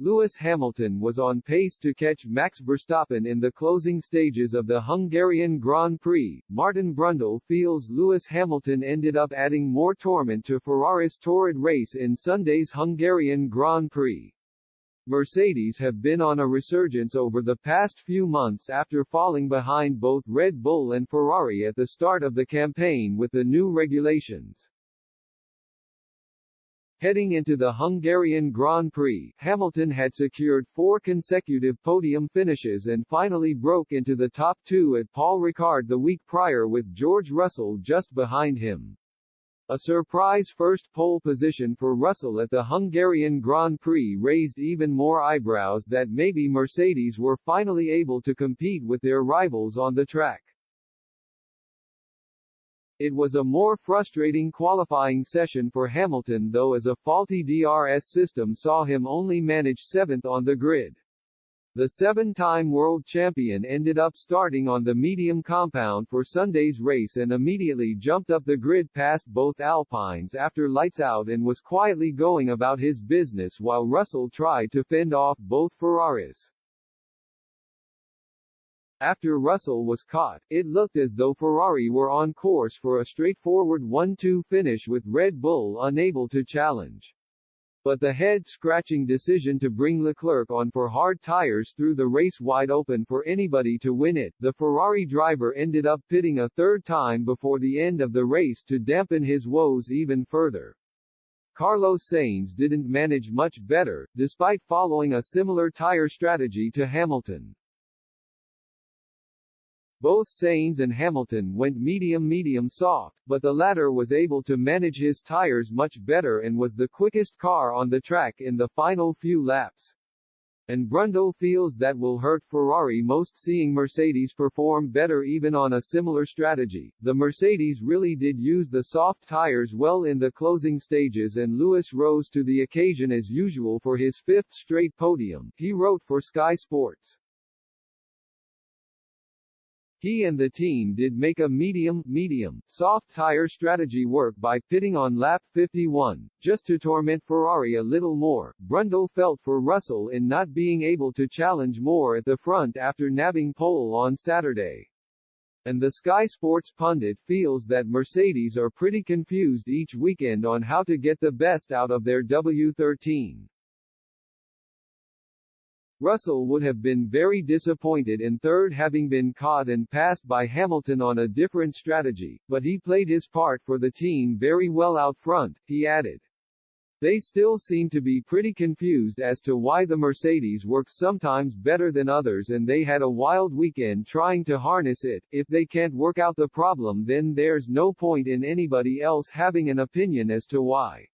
Lewis Hamilton was on pace to catch Max Verstappen in the closing stages of the Hungarian Grand Prix. Martin Brundle feels Lewis Hamilton ended up adding more torment to Ferrari's torrid race in Sunday's Hungarian Grand Prix. Mercedes have been on a resurgence over the past few months after falling behind both Red Bull and Ferrari at the start of the campaign with the new regulations. Heading into the Hungarian Grand Prix, Hamilton had secured 4 consecutive podium finishes and finally broke into the top 2 at Paul Ricard the week prior with George Russell just behind him. A surprise first pole position for Russell at the Hungarian Grand Prix raised even more eyebrows that maybe Mercedes were finally able to compete with their rivals on the track. It was a more frustrating qualifying session for Hamilton though, as a faulty DRS system saw him only manage 7th on the grid. The 7-time world champion ended up starting on the medium compound for Sunday's race and immediately jumped up the grid past both Alpines after lights out and was quietly going about his business while Russell tried to fend off both Ferraris. After Russell was caught, it looked as though Ferrari were on course for a straightforward 1-2 finish with Red Bull unable to challenge. But the head-scratching decision to bring Leclerc on for hard tires threw the race wide open for anybody to win it. The Ferrari driver ended up pitting a third time before the end of the race to dampen his woes even further. Carlos Sainz didn't manage much better, despite following a similar tire strategy to Hamilton. Both Sainz and Hamilton went medium-soft, but the latter was able to manage his tires much better and was the quickest car on the track in the final few laps. And Brundle feels that will hurt Ferrari most, seeing Mercedes perform better even on a similar strategy. The Mercedes really did use the soft tires well in the closing stages and Lewis rose to the occasion as usual for his 5th straight podium, he wrote for Sky Sports. He and the team did make a medium-soft tire strategy work by pitting on lap 51, just to torment Ferrari a little more. Brundle felt for Russell in not being able to challenge more at the front after nabbing pole on Saturday. And the Sky Sports pundit feels that Mercedes are pretty confused each weekend on how to get the best out of their W13. Russell would have been very disappointed in third, having been caught and passed by Hamilton on a different strategy, but he played his part for the team very well out front, he added. They still seem to be pretty confused as to why the Mercedes works sometimes better than others, and they had a wild weekend trying to harness it. If they can't work out the problem, then there's no point in anybody else having an opinion as to why.